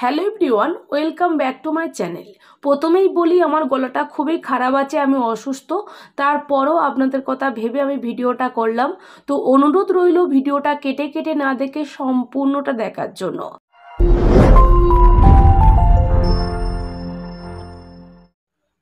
Hello everyone, welcome back to my channel. প্রথমেই বলি আমার গলাটা খুবই খারাপ আছে, আমি অসুস্থ। তারপরও আপনাদের কথা ভেবে আমি ভিডিওটা করলাম। তো অনুরোধ রইল ভিডিওটা কেটে কেটে না দেখে সম্পূর্ণটা দেখার জন্য।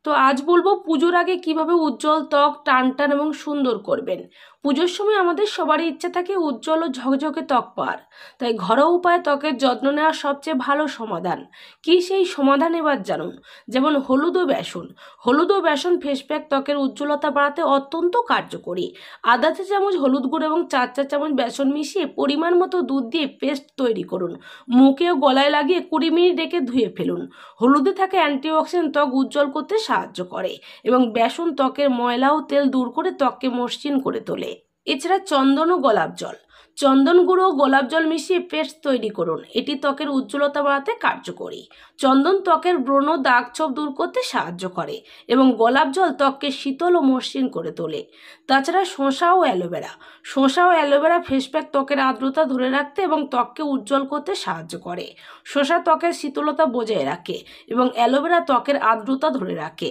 তো আজ বলবো পুজোর আগে কিভাবে উজ্জ্বল ত্বক টান টান এবং সুন্দর করবেন। পুজোর সময় আমাদের সবারই ইচ্ছা থাকে উজ্জ্বল ও ঝকঝকে ত্বক পাওয়ার। তাই ঘরোয়া উপায়ে ত্বকের যত্ন নেওয়ার সবচেয়ে ভালো সমাধান কি, সেই সমাধান এবার জানুন। যেমন হলুদ ও বেসন। হলুদ ও বেসন ফেস প্যাক ত্বকের উজ্জ্বলতা বাড়াতে অত্যন্ত কার্যকরী। আধা চা চামচ হলুদ গুঁড়ো এবং 4 চা চামচ বেসন মিশিয়ে পরিমাণ মতো দুধ দিয়ে পেস্ট তৈরি করুন। মুখে ও গলায় লাগিয়ে 20 মিনিট রেখে ধুয়ে ফেলুন। হলুদে থাকে অ্যান্টিঅক্সিডেন্ট ত্বক উজ্জ্বল করতে সাহায্য করে এবং বেসন ত্বকের ময়লা ও তেল দূর করে ত্বককে মসৃণ করে তোলে। এছাড়া চন্দন ও গোলাপ জল। চন্দন গুঁড়ো ও গোলাপ জল মিশিয়ে পেস্ট তৈরি করুন, এটি ত্বকের উজ্জ্বলতা বাড়াতে কার্যকরী। চন্দন ত্বকের ব্রণ দাগ ছোপ দূর করতে সাহায্য করে এবং গোলাপ জল ত্বককে শীতল ও মসৃণ করে তোলে। তাছাড়া শসা ও অ্যালোভেরা। শসা ও অ্যালোভেরা ফেস প্যাক ত্বকের আর্দ্রতা ধরে রাখতে এবং ত্বককে উজ্জ্বল করতে সাহায্য করে। শসা ত্বকের শীতলতা বজায় রাখে এবং অ্যালোভেরা ত্বকের আর্দ্রতা ধরে রাখে।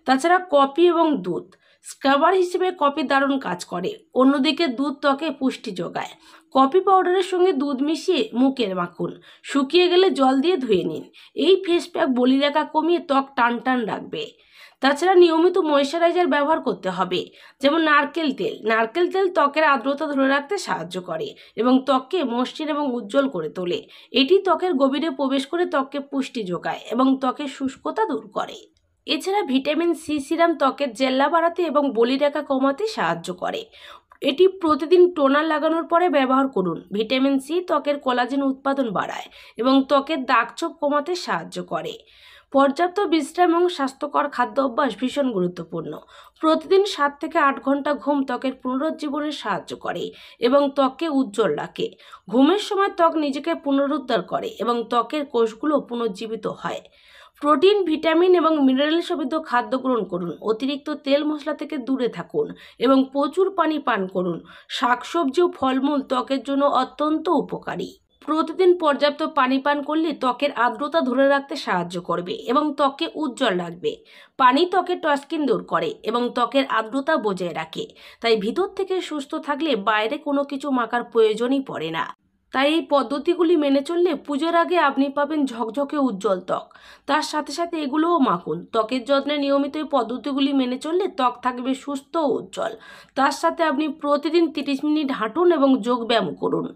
তাছাড়া কফি এবং দুধ। স্ক্রাবার হিসেবে কফি দারুণ কাজ করে, অন্যদিকে দুধ ত্বকে পুষ্টি যোগায়। কফি পাউডারের সঙ্গে দুধ মিশিয়ে মুখে মাখুন, শুকিয়ে গেলে জল দিয়ে ধুয়ে নিন। এই ফেস প্যাক বলিরেখা কমিয়ে ত্বক টান টান রাখবে। তাছাড়া নিয়মিত ময়েশ্চারাইজার ব্যবহার করতে হবে, যেমন নারকেল তেল। নারকেল তেল ত্বকের আর্দ্রতা ধরে রাখতে সাহায্য করে এবং ত্বককে মসৃণ এবং উজ্জ্বল করে তোলে। এটি ত্বকের গভীরে প্রবেশ করে ত্বককে পুষ্টি যোগায় এবং ত্বকের শুষ্কতা দূর করে। এছাড়া ভিটামিন সি সিরাম ত্বকের জেল্লা বাড়াতে এবং বলিরেখা কমাতে সাহায্য করে। এটি প্রতিদিন টোনার লাগানোর পরে ব্যবহার করুন। ভিটামিন সি ত্বকের কোলাজেন উৎপাদন বাড়ায় এবং ত্বকের দাগছোপ কমাতে সাহায্য করে। পর্যাপ্ত বিশ্রাম এবং স্বাস্থ্যকর খাদ্য অভ্যাস ভীষণ গুরুত্বপূর্ণ। প্রতিদিন 7 থেকে 8 ঘন্টা ঘুম ত্বকের পুনরুজ্জীবনে সাহায্য করে এবং ত্বককে উজ্জ্বল রাখে। ঘুমের সময় ত্বক নিজেকে পুনরুদ্ধার করে এবং ত্বকের কোষগুলো পুনর্জীবিত হয়। প্রোটিন, ভিটামিন এবং মিনারেল সমৃদ্ধ খাদ্য গ্রহণ করুন। অতিরিক্ত তেল মশলা থেকে দূরে থাকুন এবং প্রচুর পানি পান করুন। শাকসবজি ও ফলমূল ত্বকের জন্য অত্যন্ত উপকারী। প্রতিদিন পর্যাপ্ত পানি পান করলে ত্বকের আর্দ্রতা ধরে রাখতে সাহায্য করবে এবং ত্বককে উজ্জ্বল রাখবে। পানি ত্বকের টক্সিন দূর করে এবং ত্বকের আর্দ্রতা বজায় রাখে। তাই ভিতর থেকে সুস্থ থাকলে বাইরে কোনো কিছু মাখার প্রয়োজনই পড়ে না। তাই এই পদ্ধতিগুলি মেনে চললে পুজোর আগে আপনি পাবেন ঝকঝকে উজ্জ্বল ত্বক। তার সাথে সাথে এগুলোও মাখুন। ত্বকের যত্নে নিয়মিত এই পদ্ধতিগুলি মেনে চললে ত্বক থাকবে সুস্থ ও উজ্জ্বল। তার সাথে আপনি প্রতিদিন 30 মিনিট হাঁটুন এবং যোগব্যায়াম করুন।